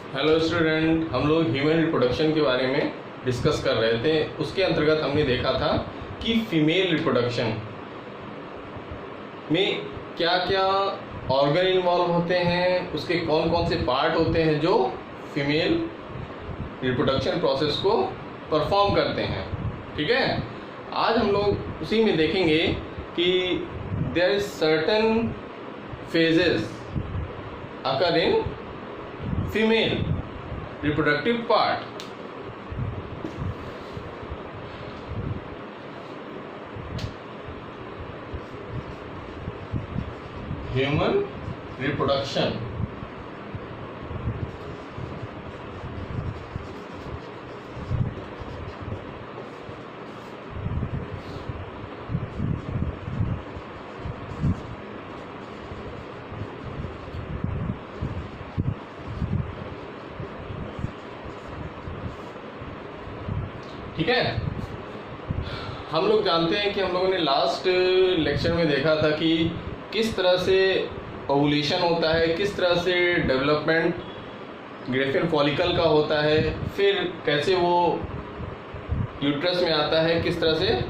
Hello student, हम लोग human reproduction के बारे में डिस्कस कर रहे थे। उसके अंतर्गत हमने देखा था कि फीमेल रिप्रोडक्शन में क्या क्या ऑर्गन इन्वॉल्व होते हैं, उसके कौन कौन से पार्ट होते हैं जो फीमेल रिप्रोडक्शन प्रोसेस को परफॉर्म करते हैं। ठीक है, आज हम लोग उसी में देखेंगे कि there is certain phases occur in female reproductive part. Human reproduction. ठीक है, हम लोग जानते हैं कि हम लोगों ने लास्ट लेक्चर में देखा था कि किस तरह से ओवुलेशन होता है, किस तरह से डेवलपमेंट ग्रेफियन फॉलिकल का होता है, फिर कैसे वो यूट्रस में आता है, किस तरह से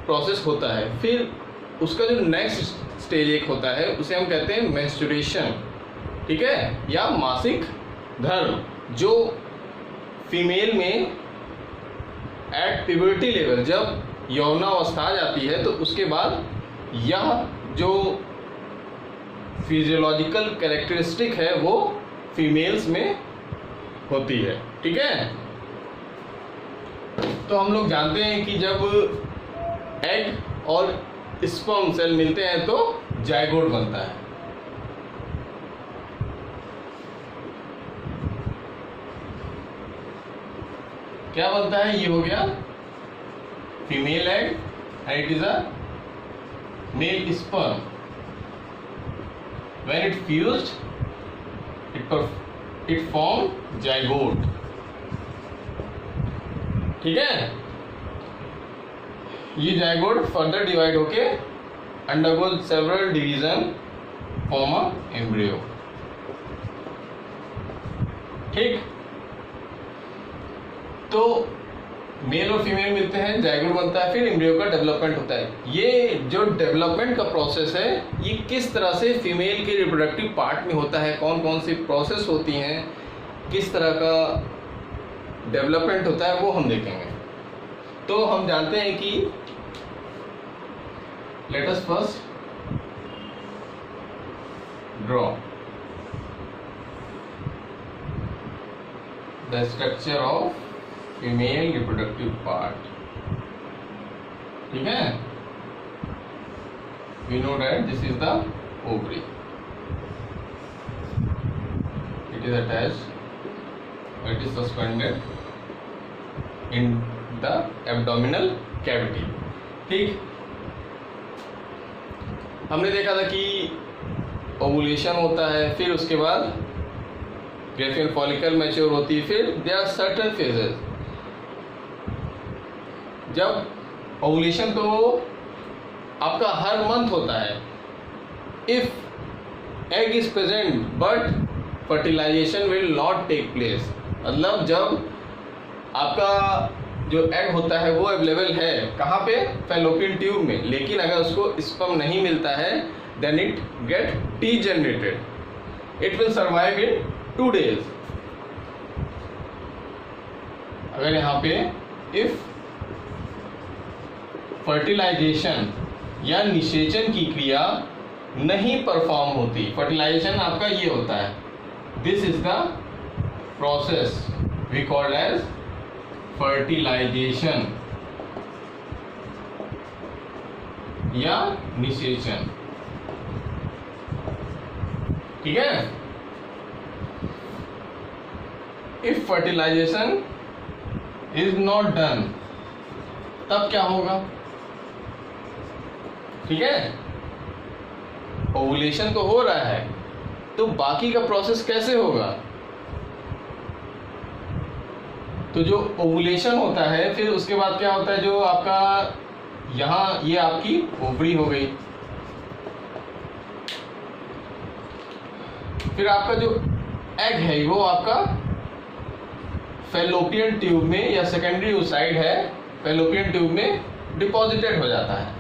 प्रोसेस होता है। फिर उसका जो नेक्स्ट स्टेज एक होता है उसे हम कहते हैं मेंस्ट्रुएशन। ठीक है, या मासिक धर्म, जो फीमेल में एट प्यूबर्टी लेवल जब यौवनावस्था आ जाती है तो उसके बाद यह जो फिजियोलॉजिकल कैरेक्टरिस्टिक है वो फीमेल्स में होती है। ठीक है, तो हम लोग जानते हैं कि जब एग और स्पर्म सेल मिलते हैं तो जाइगोट बनता है। क्या बनता है? ये हो गया female egg and it is a mail sperm. When it fused it form zygote. ठीक है, ये जाइगोट फर्दर डिवाइड होके undergoes several division form a embryo. ठीक, तो मेल और फीमेल मिलते हैं, जाइगोट बनता है, फिर एम्ब्रियो का डेवलपमेंट होता है। ये जो डेवलपमेंट का प्रोसेस है ये किस तरह से फीमेल के रिप्रोडक्टिव पार्ट में होता है, कौन कौन सी प्रोसेस होती हैं, किस तरह का डेवलपमेंट होता है वो हम देखेंगे। तो हम जानते हैं कि let us first draw the structure of female reproductive part. ठीक है, we know that this is the ovary, it is attached, it is suspended in the abdominal cavity. ठीक, हमने देखा था कि ओवुलेशन होता है, फिर उसके बाद ग्रेफियन फॉलिकल मैच्योर होती है, फिर देयर आर सर्टेन फेजेस। जब ओवुलेशन तो आपका हर मंथ होता है। If egg is present but fertilization will not take place, मतलब जब आपका जो एग होता है वो अवेलेबल है कहाँ पे? फैलोपियन ट्यूब में, लेकिन अगर उसको स्पर्म नहीं मिलता है then it get degenerated. It will survive in 2 days। अगर यहाँ पे इफ फर्टिलाइजेशन या निषेचन की क्रिया नहीं परफॉर्म होती, फर्टिलाइजेशन आपका ये होता है, this is the process we called as fertilization या निषेचन। ठीक है, if fertilization is not done तब क्या होगा? ठीक है, ओवुलेशन तो हो रहा है तो बाकी का प्रोसेस कैसे होगा? तो जो ओवुलेशन होता है फिर उसके बाद क्या होता है, जो आपका यहाँ ये आपकी ओवरी हो गई, फिर आपका जो एग है वो आपका फैलोपियन ट्यूब में या सेकेंडरी oocyte है फैलोपियन ट्यूब में डिपॉजिटेड हो जाता है।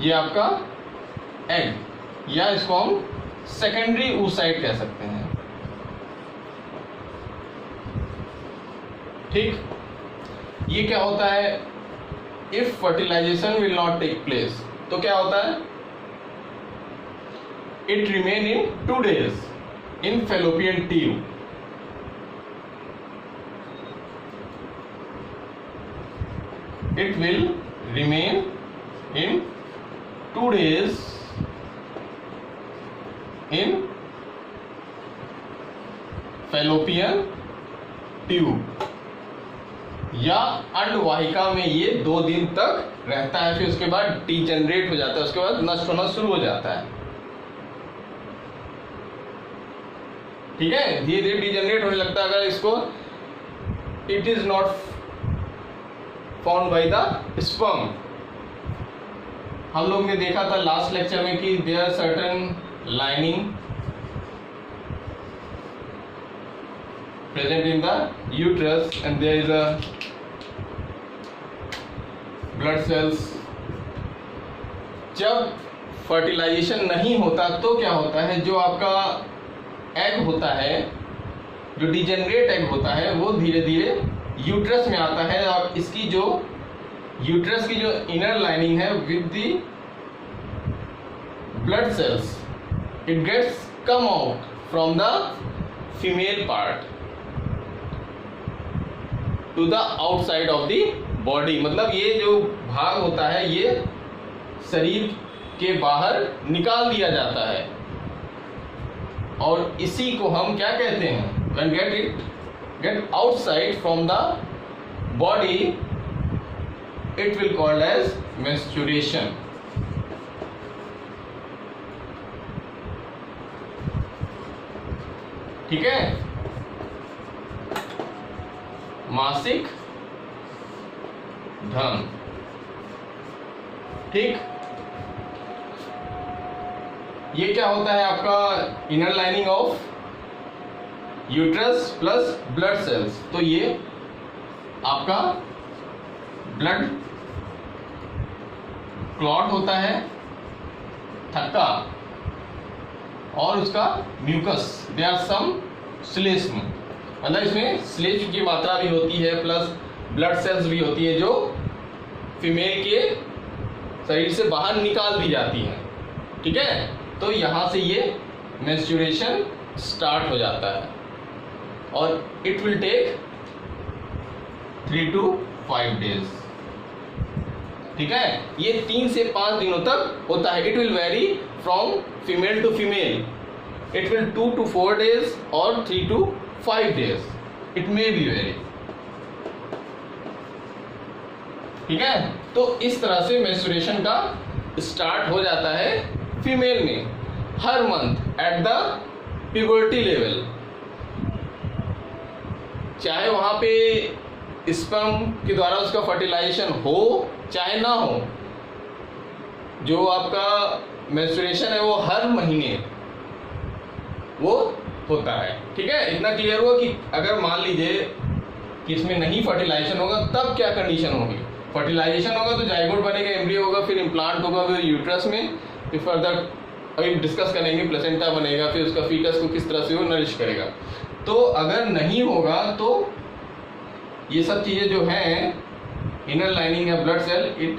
ये आपका एग या इसको हम सेकेंडरी oocyte कह सकते हैं। ठीक, ये क्या होता है, if fertilization will not take place तो क्या होता है, it remain in 2 days in fallopian tube. It will remain in 2 days in fallopian tube, या अंडवाहिका में ये 2 दिन तक रहता है, फिर उसके बाद डीजेनरेट हो जाता है, उसके बाद नष्ट होना शुरू हो जाता है। ठीक है, धीरे धीरे डीजेनरेट होने लगता है अगर इसको it is not found by the sperm. हम लोग ने देखा था लास्ट लेक्चर में कि there certain lining present in the uterus and there is a blood cells। जब फर्टिलाइजेशन नहीं होता तो क्या होता है, जो आपका एग होता है, जो डिजेनरेट एग होता है, वो धीरे धीरे यूट्रस में आता है और इसकी जो यूट्रस की जो इनर लाइनिंग है with the blood cells, it gets come out from the female part to the outside of the body. मतलब ये जो भाग होता है ये शरीर के बाहर निकाल दिया जाता है और इसी को हम क्या कहते हैं, when get outside from the body it will called as menstruation। ठीक है, मासिक धर्म। ठीक, ये क्या होता है आपका inner lining of uterus plus blood cells. तो ये आपका ब्लड क्लॉट होता है, थक्का और उसका म्यूकस, दे आर सम श्लेष्म, मतलब इसमें श्लेष्म की मात्रा भी होती है प्लस ब्लड सेल्स भी होती है जो फीमेल के शरीर से बाहर निकाल दी जाती हैं। ठीक है, तो यहाँ से ये मेंस्ट्रुएशन स्टार्ट हो जाता है और it will take 3 to 5 days। ठीक है, ये 3 से 5 दिनों तक होता है। It will vary from female to female, it will 2 to 4 days और 3 to 5 days, it may be vary. ठीक है, तो इस तरह से मेंस्ट्रुएशन का स्टार्ट हो जाता है फीमेल में हर month at the puberty level. चाहे वहां पे स्पर्म के द्वारा उसका फर्टिलाइजेशन हो चाहे ना हो, जो आपका मेंस्ट्रुएशन है वो हर महीने वो होता है। ठीक है, इतना क्लियर हुआ कि अगर मान लीजिए कि इसमें नहीं फर्टिलाइजेशन होगा तब क्या कंडीशन होगी। फर्टिलाइजेशन होगा तो जाइगोट बनेगा, एम्ब्रियो होगा, फिर इम्प्लांट होगा, फिर यूट्रस में, फिर फर्दर अभी डिस्कस करेंगे प्लेसेंटा बनेगा, फिर उसका फीटस को किस तरह से वो नरिश करेगा। तो अगर नहीं होगा तो ये सब चीज़ें जो हैं, इनर लाइनिंग है blood cell, it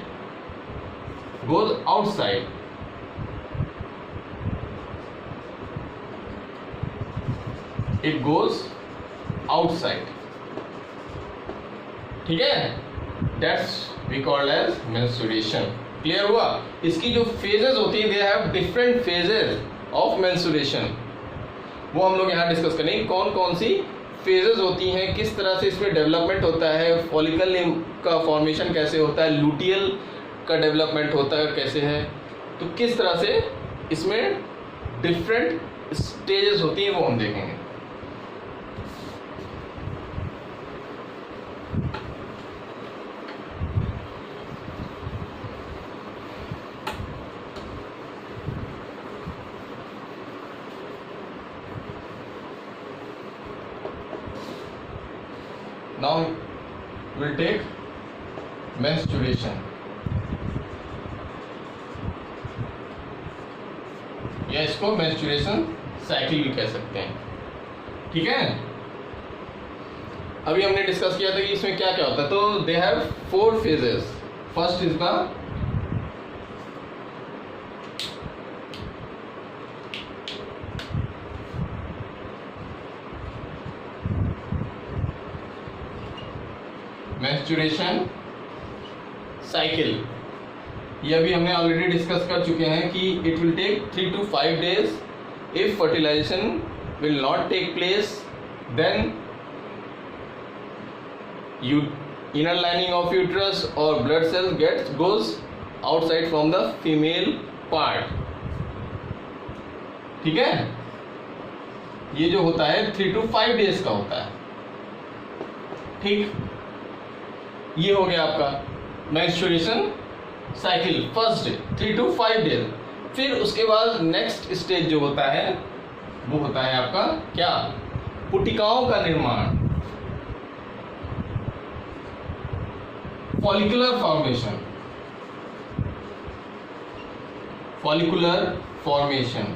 goes outside, it goes outside. ठीक है, that's we called as menstruation. Clear हुआ? इसकी जो फेजेस होती है, they have different phases of menstruation, वो हम लोग यहाँ डिस्कस करेंगे। कौन कौन सी फेजेस होती हैं, किस तरह से इसमें डेवलपमेंट होता है, फॉलिकल का फॉर्मेशन कैसे होता है, लूटियल का डेवलपमेंट होता है कैसे है, तो किस तरह से इसमें डिफरेंट स्टेजेस होती हैं वो हम देखेंगे। नाउ विल टेक मेंस्ट्रुएशन, या इसको मेंस्ट्रुएशन साइकिल भी कह सकते हैं। ठीक है, अभी हमने डिस्कस किया था कि इसमें क्या क्या होता है। तो they have 4 phases. First is the menstruation cycle. ये अभी हमने ऑलरेडी डिस्कस कर चुके हैं कि it will take 3 to 5 days। If fertilization will not take place, then inner lining of uterus or blood cells goes outside from the female part। ठीक है, ये जो होता है 3 to 5 days का होता है। ठीक, ये हो गया आपका menstruation cycle first 3 to 5 days। फिर उसके बाद नेक्स्ट स्टेज जो होता है वो होता है आपका क्या, पुटिकाओं का निर्माण, फॉलिकुलर फॉर्मेशन, फॉलिकुलर फॉर्मेशन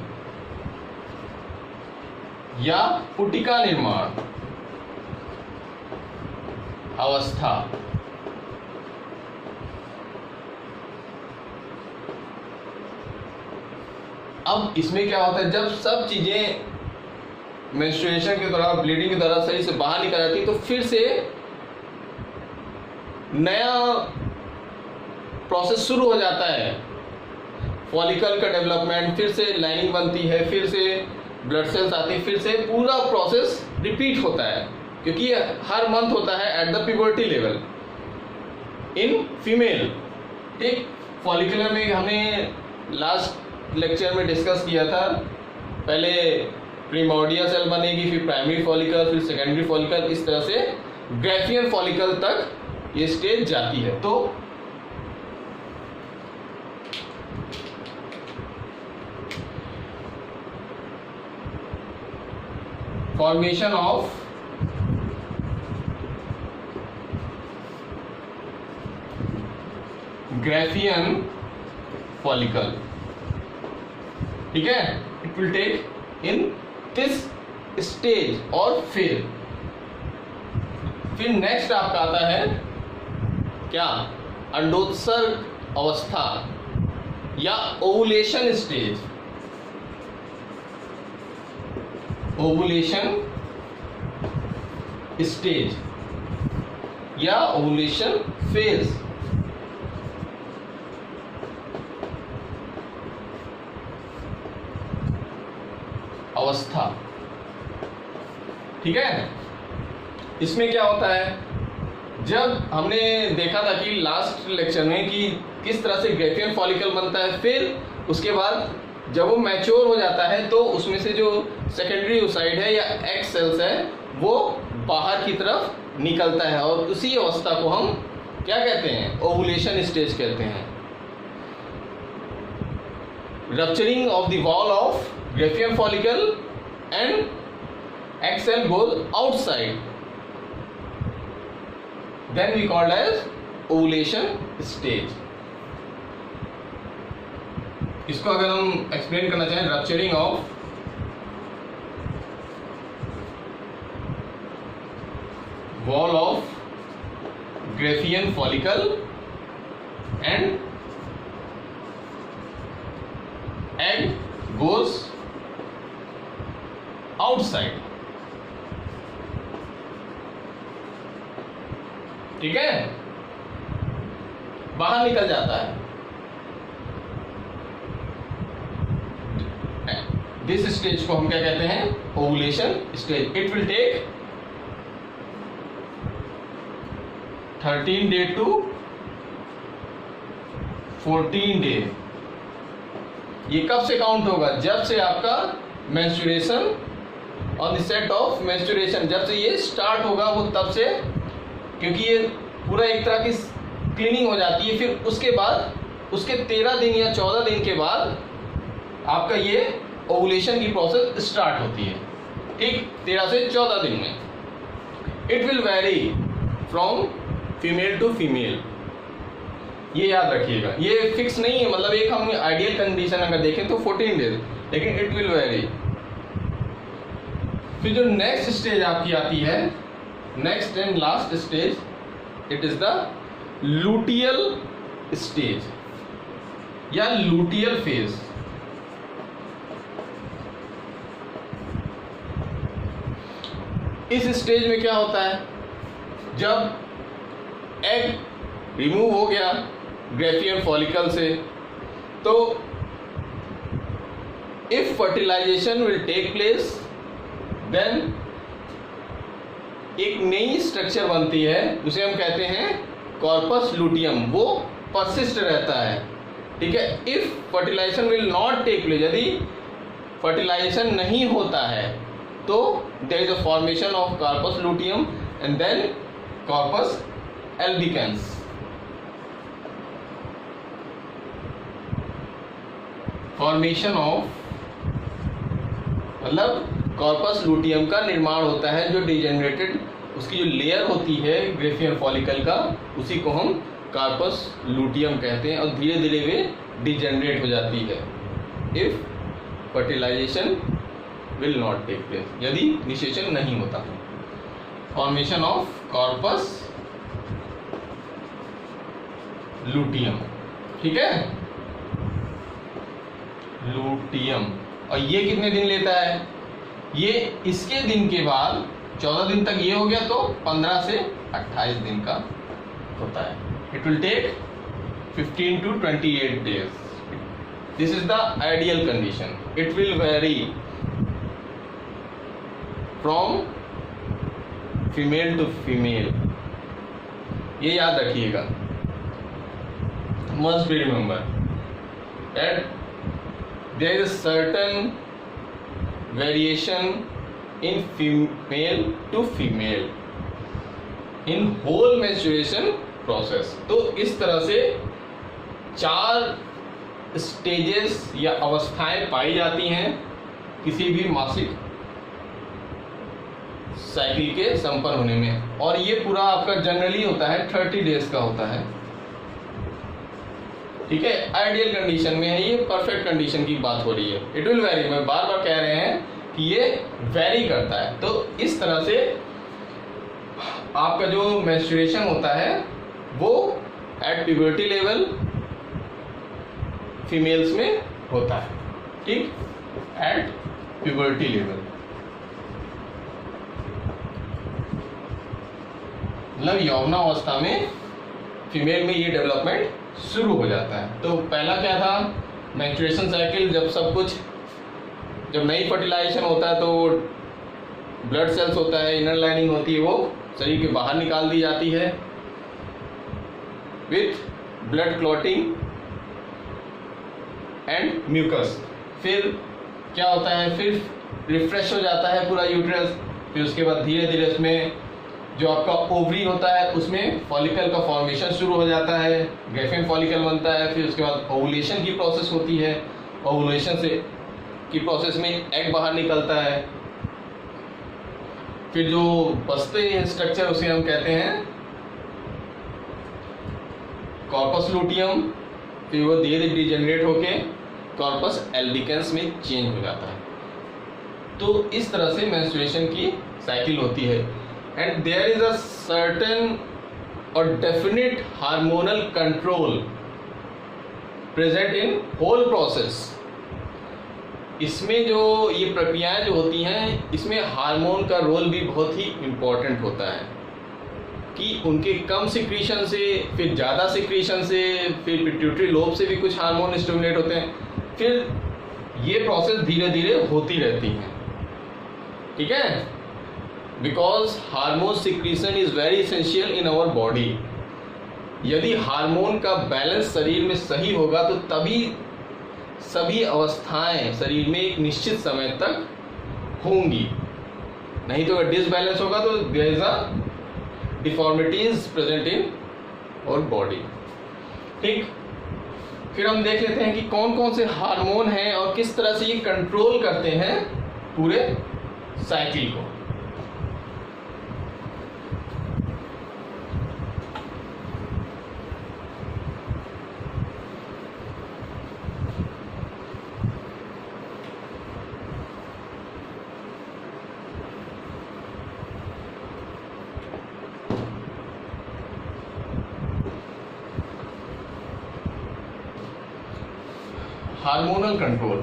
या पुटिका निर्माण अवस्था। अब इसमें क्या होता है, जब सब चीजें मेंस्ट्रुएशन के दौरान, ब्लीडिंग के दौरान सही से बाहर निकल जाती है, तो फिर से नया प्रोसेस शुरू हो जाता है। फॉलिकल का डेवलपमेंट, फिर से लाइनिंग बनती है, फिर से ब्लड सेल्स आती है, फिर से पूरा प्रोसेस रिपीट होता है, क्योंकि हर मंथ होता है eight the puberty level in female. ठीक, फॉलिकुलर में हमने लास्ट लेक्चर में डिस्कस किया था, पहले प्रीमोर्डिया सेल बनेगी, फिर प्राइमरी फॉलिकल, फिर सेकेंडरी फॉलिकल, इस तरह से ग्राफियन फॉलिकल तक ये स्टेज जाती है। तो फॉर्मेशन ऑफ ग्राफियन फॉलिकल, ठीक है, it will take in this stage. और फिर नेक्स्ट आपका आता है क्या, अंडोत्सर्ग अवस्था या ओवुलेशन स्टेज, ओवुलेशन स्टेज या ओवुलेशन फेज। अवस्था, ठीक है। इसमें क्या होता है, जब हमने देखा था कि लास्ट लेक्चर में कि किस तरह से ग्राफियन फॉलिकल बनता है, फिर उसके बाद जब वो मैच्योर हो जाता है तो उसमें से जो सेकेंडरी ओसाइड है या एग सेल्स है वो बाहर की तरफ निकलता है, और उसी अवस्था को हम क्या कहते हैं, ओवुलेशन स्टेज कहते हैं। Rupturing of the wall of Graafian follicle and egg cell goes outside, then we called as ovulation stage। इसको अगर हम एक्सप्लेन करना चाहें, rupturing of wall of Graafian follicle and egg goes outside, ठीक है, बाहर निकल जाता है। दिस स्टेज को हम क्या कहते हैं, ovulation stage. It will take 13 day to 14 day. ये कब से काउंट होगा, जब से आपका menstruation on the set of menstruation, जब से ये स्टार्ट होगा वो तब से, क्योंकि ये पूरा एक तरह की क्लीनिंग हो जाती है। फिर उसके बाद उसके 13 दिन या 14 दिन के बाद आपका ये ओवुलेशन की प्रोसेस स्टार्ट होती है, ठीक, 13 से 14 दिन में। It will vary from female to female. ये याद रखिएगा, ये फिक्स नहीं है, मतलब एक हम आइडियल कंडीशन अगर देखें तो 14 डेज, लेकिन इट विल वेरी। फिर जो नेक्स्ट स्टेज आपकी आती है, next and last stage, it is the luteal stage या लूटियल फेज। इस स्टेज में क्या होता है, जब एग रिमूव हो गया ग्रेफियन फॉलिकल से, तो if fertilization will take place, then एक नई स्ट्रक्चर बनती है, उसे हम कहते हैं कॉर्पस लूटियम। वो परसिस्ट रहता है, ठीक है। If fertilization will not take place, यदि फर्टिलाइजेशन नहीं होता है तो there is a formation of corpus luteum and then corpus albicans. Formation of मतलब कॉर्पस लूटियम का निर्माण होता है, जो डिजेनरेटेड उसकी जो लेयर होती है ग्रेफियन फॉलिकल का, उसी को हम कॉर्पस लूटियम कहते हैं, और धीरे धीरे वे डिजेनरेट हो जाती है if fertilization will not take place, यदि निषेचन नहीं होता। फॉर्मेशन ऑफ कॉर्पस लूटियम, ठीक है, लूटियम। और ये कितने दिन लेता है, ये इसके दिन के बाद 14 दिन तक ये हो गया, तो 15 से 28 दिन का होता है। It will take 15 to 28 days. This is the ideal condition. It will vary from female to female. ये याद रखिएगा, must be remember that there is a certain variation in female to female in whole menstruation process। तो इस तरह से 4 stages या अवस्थाएं पाई जाती हैं किसी भी मासिक साइकिल के संपन्न होने में, और ये पूरा आपका जनरली होता है 30 डेज का होता है, ठीक है। आइडियल कंडीशन में है, ये परफेक्ट कंडीशन की बात हो रही है। इट विल वेरी, मैं बार बार कह रहे हैं कि ये वेरी करता है। तो इस तरह से आपका जो मेंस्ट्रुएशन होता है वो एट प्यूबर्टी लेवल फीमेल्स में होता है, ठीक, एट प्यूबर्टी लेवल, मतलब यौवनावस्था में फीमेल में ये डेवलपमेंट शुरू हो जाता है। तो पहला क्या था, मेंस्ट्रुएशन साइकिल, जब नई फर्टिलाइजेशन होता है तो ब्लड सेल्स होता है, इनर लाइनिंग होती है, वो शरीर के बाहर निकाल दी जाती है with blood clotting and mucus. फिर क्या होता है, फिर रिफ्रेश हो जाता है पूरा यूट्रस। फिर उसके बाद धीरे धीरे उसमें जो आपका ओवरी होता है उसमें फॉलिकल का फॉर्मेशन शुरू हो जाता है, ग्रेफियन फॉलिकल बनता है। फिर उसके बाद ओवुलेशन की प्रोसेस होती है, ओवुलेशन की प्रोसेस में एग बाहर निकलता है। फिर जो बचते हैं स्ट्रक्चर उसे हम कहते हैं कॉर्पस लूटियम। फिर वो धीरे धीरे डिजेनरेट होके कॉर्पस एल्बिकेंस में चेंज हो जाता है। तो इस तरह से मेंस्ट्रुएशन की साइकिल होती है। And there is a certain और definite hormonal control present in whole process. इसमें जो ये प्रक्रियाएं जो होती हैं, इसमें हार्मोन का रोल भी बहुत ही इम्पोर्टेंट होता है कि उनके कम सिक्रीशन से, फिर ज़्यादा सिक्रीशन से, फिर पिट्यूटरी लोब से भी कुछ हार्मोन स्टिमुलेट होते हैं। फिर ये प्रोसेस धीरे धीरे होती रहती है, ठीक है, because hormone secretion is very essential in our body. यदि हार्मोन का बैलेंस शरीर में सही होगा तो तभी सभी अवस्थाएं शरीर में एक निश्चित समय तक होंगी, नहीं तो अगर डिसबैलेंस होगा तो there is a deformities present in our body, ठीक। फिर हम देख लेते हैं कि कौन कौन से हार्मोन हैं और किस तरह से ये कंट्रोल करते हैं पूरे साइकिल को। Hormonal control.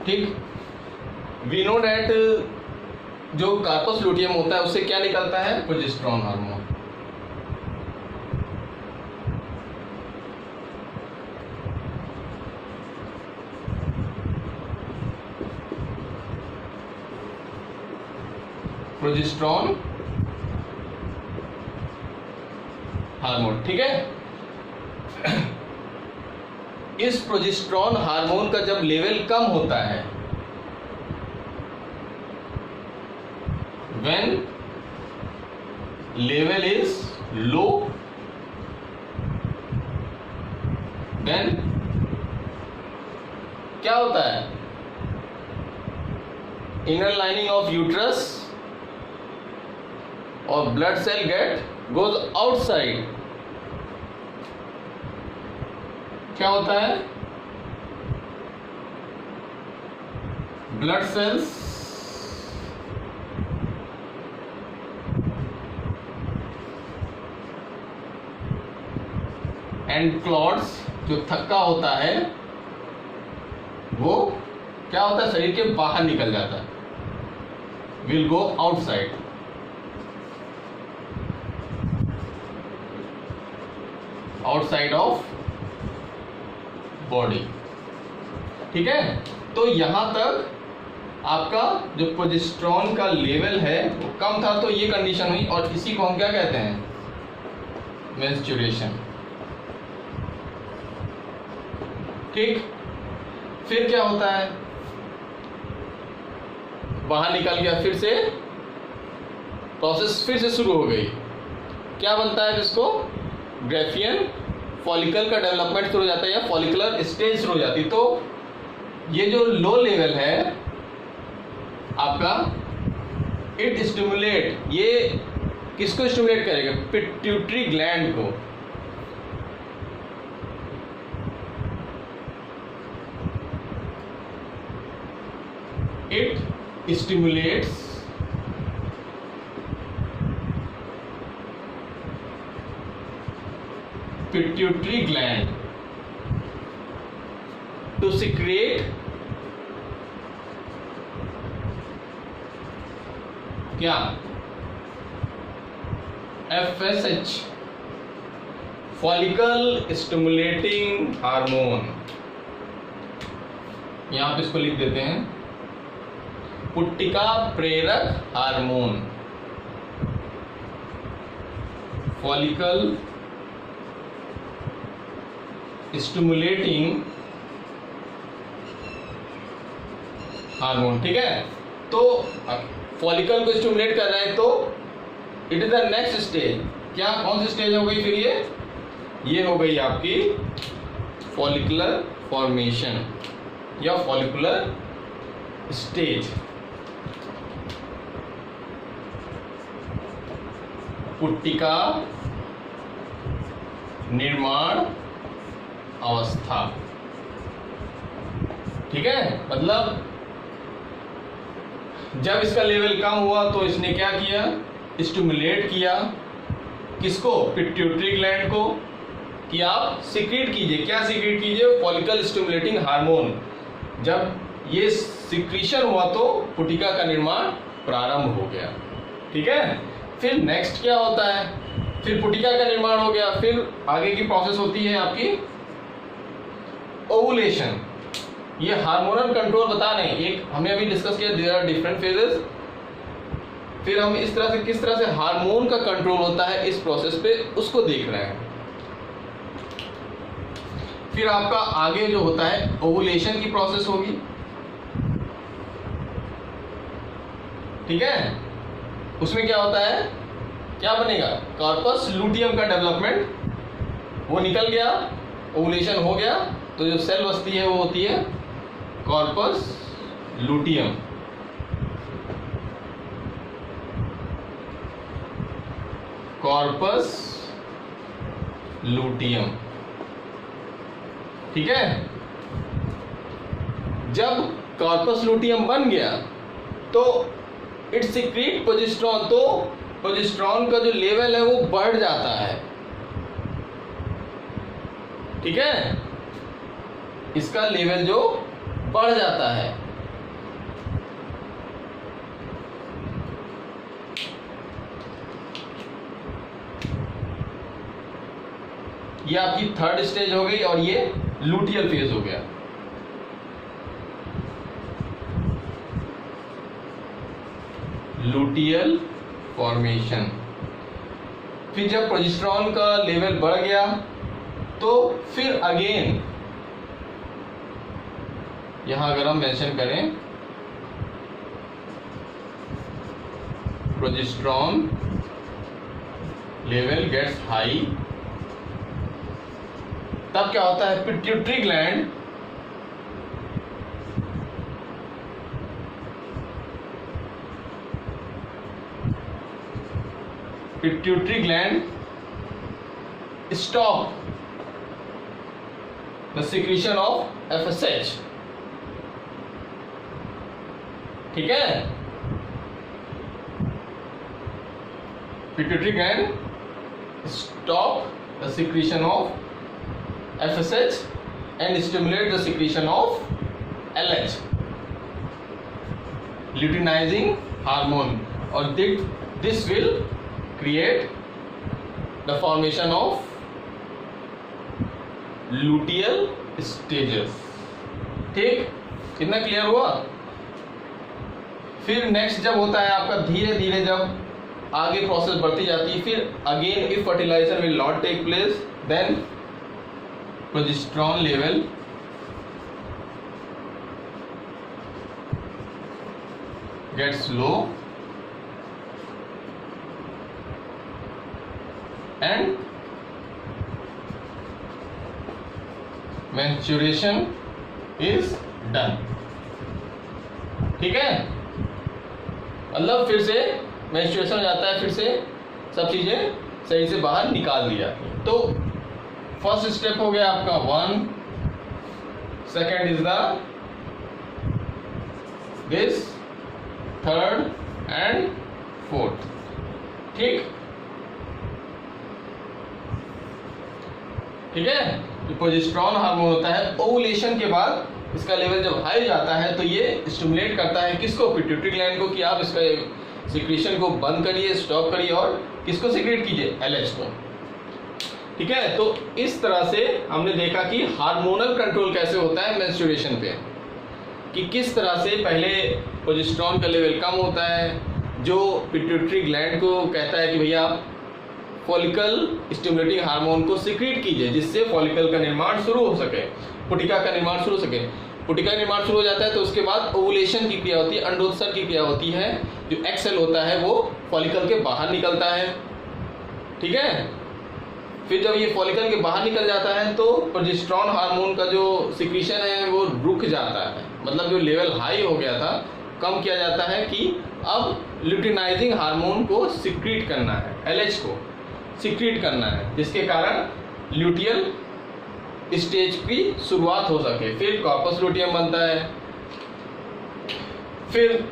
ठीक, वी नो डैट जो कार्पस लुटियम होता है उससे क्या निकलता है, प्रोजेस्टेरॉन हार्मोन। प्रोजेस्टेरॉन हार्मोन, ठीक है। इस प्रोजेस्टेरॉन हार्मोन का जब लेवल कम होता है, when level is low, then क्या होता है, इनर लाइनिंग ऑफ यूट्रस और blood cell get goes outside. क्या होता है, ब्लड सेल्स एंड क्लॉट्स, जो थक्का होता है वो क्या होता है, शरीर के बाहर निकल जाता है, will go outside. Outside of body, ठीक है। तो यहां तक आपका जो प्रोजेस्टेरॉन का लेवल है वो कम था, तो ये कंडीशन हुई, और इसी को हम क्या कहते हैं, मेंस्ट्रुएशन। ठीक, फिर क्या होता है, बाहर निकल गया, फिर से प्रोसेस फिर से शुरू हो गई, क्या बनता है जिसको, ग्राफियन फॉलिकल का डेवलपमेंट शुरू हो जाता है या फॉलिकुलर स्टेज शुरू हो जाती है। तो ये जो लो लेवल है आपका, इट स्टिमुलेट, ये किसको स्टिमुलेट करेगा, पिट्यूटरी ग्लैंड को। It stimulates pituitary gland to secrete क्या, FSH, फॉलिकल स्टिमुलेटिंग हार्मोन। यहां पे इसको लिख देते हैं, पुट्टिका प्रेरक हार्मोन, फॉलिकल स्टिमुलेटिंग हार्मोन, ठीक है। तो फॉलिकल को स्टिमुलेट कर रहे हैं, तो it is the next stage. क्या, कौन सी स्टेज हो गई फिर ये हो गई आपकी फॉलिकुलर फॉर्मेशन या फॉलिकुलर स्टेज। पुट्टिका निर्माण अवस्था, ठीक है। मतलब जब इसका लेवल कम हुआ तो इसने क्या किया, स्टिमुलेट किया किसको, पिट्यूटरी ग्लैंड को, कि आप सीक्रेट कीजिए, क्या सीक्रेट कीजिए, फॉलिकल स्टिमुलेटिंग हार्मोन। जब ये सिक्रीशन हुआ तो पुटिका का निर्माण प्रारंभ हो गया, ठीक है। फिर नेक्स्ट क्या होता है, फिर पुटिका का निर्माण हो गया, फिर आगे की प्रोसेस होती है आपकी ओवुलेशन। ये हार्मोनल कंट्रोल बता रहे हैं, एक हमने अभी डिस्कस किया, देयर आर डिफरेंट फेजेस। फिर हम इस तरह से किस तरह से हार्मोन का कंट्रोल होता है इस प्रोसेस पे, उसको देख रहे हैं। फिर आपका आगे जो होता है ओवुलेशन की प्रोसेस होगी, ठीक है। उसमें क्या होता है, क्या बनेगा, कार्पस लुटियम का डेवलपमेंट, वो निकल गया, ओवुलेशन हो गया, तो जो सेल बसती है वो होती है कॉर्पस लुटियम। कॉर्पस लुटियम, ठीक है। जब कॉर्पस लुटियम बन गया तो इट सीक्रेट प्रोजेस्टेरॉन, तो प्रोजेस्टेरॉन का जो लेवल है वो बढ़ जाता है, ठीक है, इसका लेवल जो बढ़ जाता है। ये आपकी थर्ड स्टेज हो गई और ये लुटियल फेज हो गया। Luteal formation. फिर जब प्रोजेस्टेरॉन का लेवल बढ़ गया तो फिर अगेन यहां अगर हम मेंशन करें प्रोजेस्टेरॉन लेवल गेट्स हाई, तब क्या होता है, pituitary gland stop the secretion of FSH। ठीक है, pituitary gland stop the secretion of FSH and stimulate the secretion of LH, luteinizing hormone, or this will create the formation of luteal stages। ठीक, कितना clear हुआ। फिर next जब होता है आपका धीरे धीरे जब आगे प्रोसेस बढ़ती जाती है, फिर again if fertilization will not take place then progesterone level gets low and menstruation is done। ठीक है, मतलब फिर से मेंस्ट्रुएशन हो जाता है, फिर से सब चीजें सही से बाहर निकाल दी जाती हैं। तो फर्स्ट स्टेप हो गया आपका 1, second is the this, third and fourth. ठीक, ठीक है, जो प्रोजेस्टेरॉन हार्मोन होता है ओवुलेशन के बाद इसका लेवल जब हाई जाता है तो ये स्टिमुलेट करता है किसको, पिट्यूटरी ग्लैंड को, कि आप इसका सिक्रीशन को बंद करिए, स्टॉप करिए और किसको सिक्रेट कीजिए, LH को। ठीक है, तो इस तरह से हमने देखा कि हार्मोनल कंट्रोल कैसे होता है मेंस्ट्रुएशन पे, कि किस तरह से पहले प्रोजेस्टेरॉन का लेवल कम होता है जो पिट्यूटरी ग्लैंड को कहता है कि भैया फॉलिकल स्टिमुलेटिंग हार्मोन को सिक्रीट कीजिए जिससे फॉलिकल का निर्माण शुरू हो सके, पुटिका का निर्माण शुरू हो सके। पुटिका निर्माण शुरू हो जाता है तो उसके बाद ओवुलेशन की क्रिया होती है, अंडोत्सर्ग की क्रिया होती है, जो एक्स सेल होता है वो फॉलिकल के बाहर निकलता है। ठीक है, फिर जब ये फॉलिकल के बाहर निकल जाता है तो प्रोजेस्टेरॉन हार्मोन का जो सिक्रीशन है वो रुक जाता है, मतलब जो लेवल हाई हो गया था कम किया जाता है कि अब ल्यूटिनाइजिंग हार्मोन को सिक्रीट करना है, LH को सिक्रीट करना है, जिसके कारण ल्यूटियल स्टेज की शुरुआत हो सके। फिर कॉर्पस लुटियम बनता है। फिर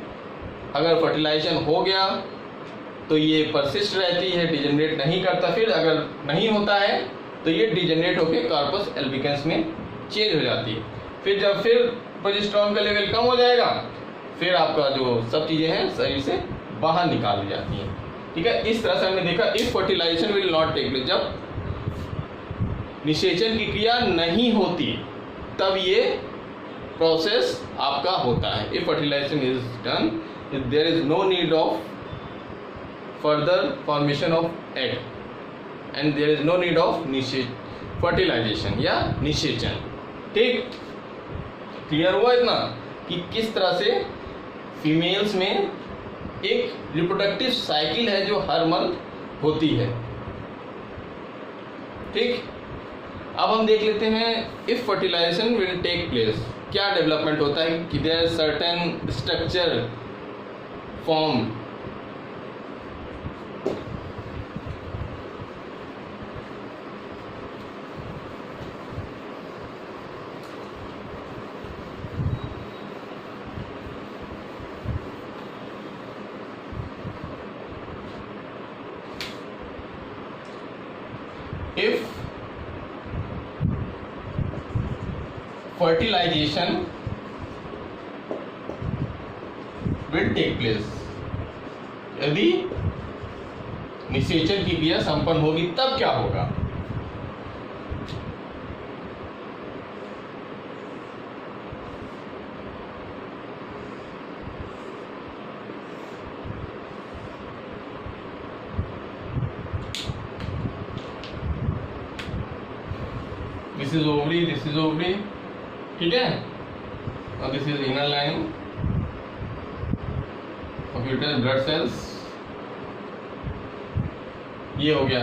अगर फर्टिलाइजेशन हो गया तो ये परसिस्ट रहती है, डिजेनरेट नहीं करता। फिर अगर नहीं होता है तो ये डिजेनरेट होकर कॉर्पस एल्बिकन्स में चेंज हो जाती है। फिर जब फिर प्रोजेस्टेरॉन का लेवल कम हो जाएगा फिर आपका जो सब चीज़ें हैं शरीर से बाहर निकाल दी जाती हैं। ठीक है, इस तरह से हमने देखा if fertilization will not take place, जब निषेचन की क्रिया नहीं होती तब ये प्रोसेस आपका होता है। If fertilization is done there is no need of further formation of egg and there is no need of fertilization या निषेचन। ठीक, क्लियर हुआ इतना कि किस तरह से फीमेल्स में एक रिप्रोडक्टिव साइकिल है जो हर मंथ होती है। ठीक, अब हम देख लेते हैं if fertilization will take place क्या डेवलपमेंट होता है, कि there certain structure form. If fertilization will take place. यदि निषेचन की क्रिया संपन्न होगी तब क्या होगा? This is ovary, this is ovary, ठीक है, और this is inner lining of uterus, blood cells, ये हो गया।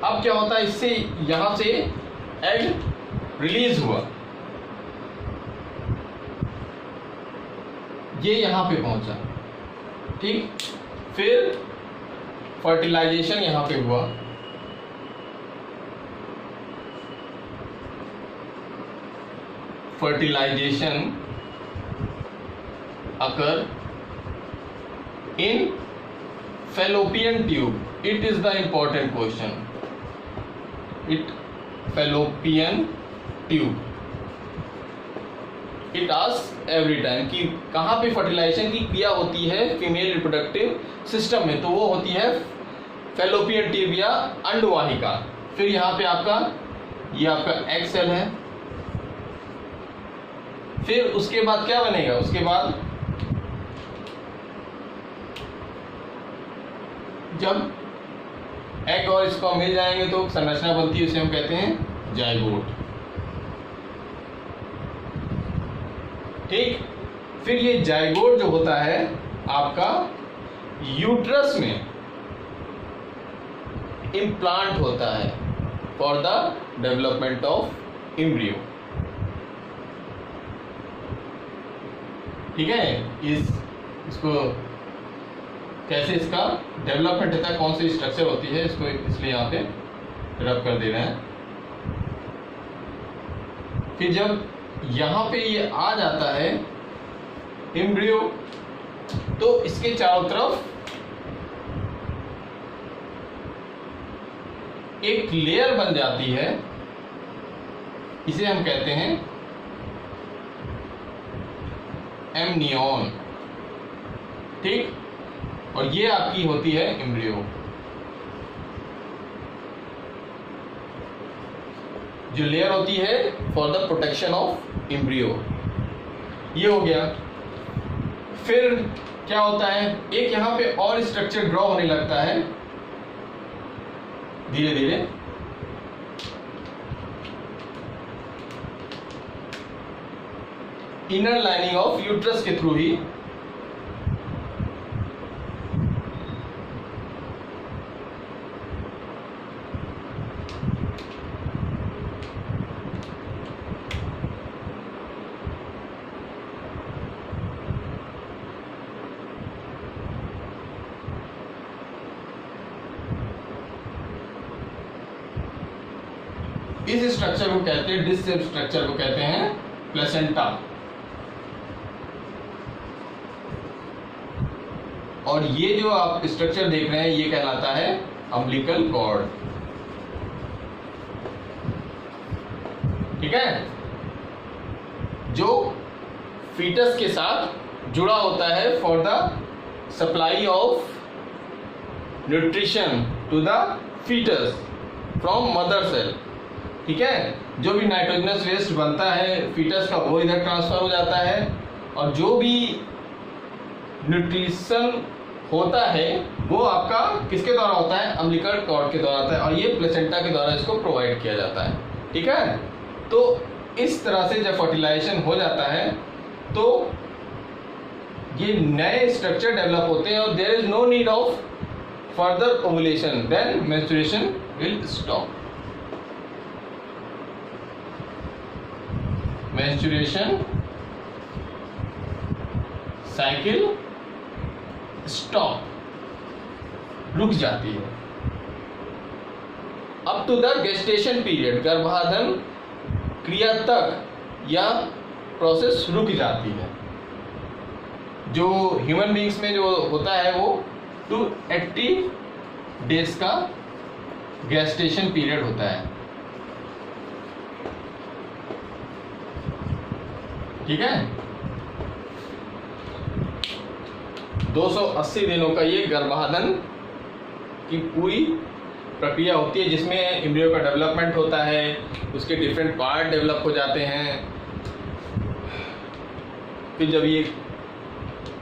अब क्या होता है, इससे यहां से एग रिलीज हुआ, ये यहां पे पहुंचा, ठीक, फिर फर्टिलाइजेशन यहां पे हुआ, fertilisation occur in fallopian tube. It is the important question. Fallopian tube. It asks every time कि कहाँ पे फर्टिलाइजेशन की क्रिया होती है फीमेल रिप्रोडक्टिव सिस्टम में, तो वो होती है फैलोपियन ट्यूब या अंडवाहिका। फिर यहाँ पे आपका ये आपका एग सेल है, फिर उसके बाद क्या बनेगा, उसके बाद जब एग और इसको मिल जाएंगे तो संरचना बनती है, उसे हम कहते हैं जाइगोट, ठीक। फिर ये जाइगोट जो होता है आपका यूट्रस में इम्प्लांट होता है for the development of embryo, ठीक है। इसको कैसे इसका डेवलपमेंट होता है, कौन सी स्ट्रक्चर होती है, इसको इसलिए यहाँ पे रब कर दे रहे हैं। फिर जब यहाँ पे ये आ जाता है एम्ब्रियो, तो इसके चारों तरफ एक लेयर बन जाती है, इसे हम कहते हैं एमनियॉन, ठीक, और ये आपकी होती है एम्ब्रियो। जो लेयर होती है for the protection of embryo, ये हो गया। फिर क्या होता है, एक यहां पे और स्ट्रक्चर ड्रॉ होने लगता है धीरे धीरे, इनर लाइनिंग ऑफ यूट्रस के थ्रू ही इस स्ट्रक्चर को कहते हैं, डिस्क स्ट्रक्चर को कहते हैं प्लेसेंटा, और ये जो आप स्ट्रक्चर देख रहे हैं ये कहलाता है अम्बिलिकल कॉर्ड, ठीक है, जो फीटस के साथ जुड़ा होता है for the supply of nutrition to the fetus from mother cell, ठीक है। जो भी नाइट्रोजनस वेस्ट बनता है फीटस का वो इधर ट्रांसफर हो जाता है, और जो भी न्यूट्रिशन होता है वो आपका किसके द्वारा होता है, अम्बिलिकल कॉर्ड के द्वारा होता है, और ये प्लेसेंटा के द्वारा इसको प्रोवाइड किया जाता है, ठीक है। तो इस तरह से जब फर्टिलाइजेशन हो जाता है तो ये नए स्ट्रक्चर डेवलप होते हैं, और there is no need of further ovulation, then menstruation will stop. Menstruation cycle stop, रुक जाती है। Up to the gestation period, गर्भाधान क्रिया तक यह प्रोसेस रुक जाती है। जो ह्यूमन बींग्स में जो होता है वो 280 डेज का गेस्टेशन पीरियड होता है, ठीक है। 280 दिनों का ये गर्भाधान की पूरी प्रक्रिया होती है, जिसमें एम्ब्रियो का डेवलपमेंट होता है, उसके डिफरेंट पार्ट डेवलप हो जाते हैं। फिर जब ये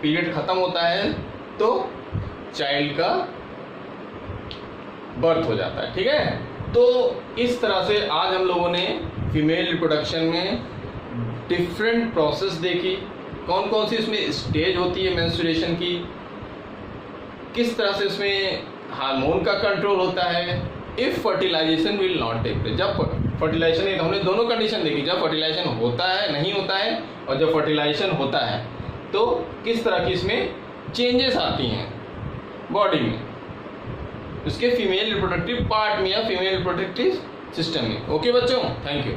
पीरियड खत्म होता है तो चाइल्ड का बर्थ हो जाता है, ठीक है। तो इस तरह से आज हम लोगों ने फीमेल रिप्रोडक्शन में डिफरेंट प्रोसेस देखी, कौन कौन सी इसमें स्टेज होती है मेंस्ट्रुएशन की, किस तरह से इसमें हार्मोन का कंट्रोल होता है, if fertilization will not take place. जब फर्टिलाइजेशन नहीं, हमने दोनों कंडीशन देखी, जब फर्टिलाइजेशन होता है नहीं होता है, और जब फर्टिलाइजेशन होता है तो किस तरह की इसमें चेंजेस आती हैं बॉडी में, उसके फीमेल रिप्रोडक्टिव पार्ट में या फीमेल रिप्रोडक्टिव सिस्टम में। ओके बच्चों, थैंक यू।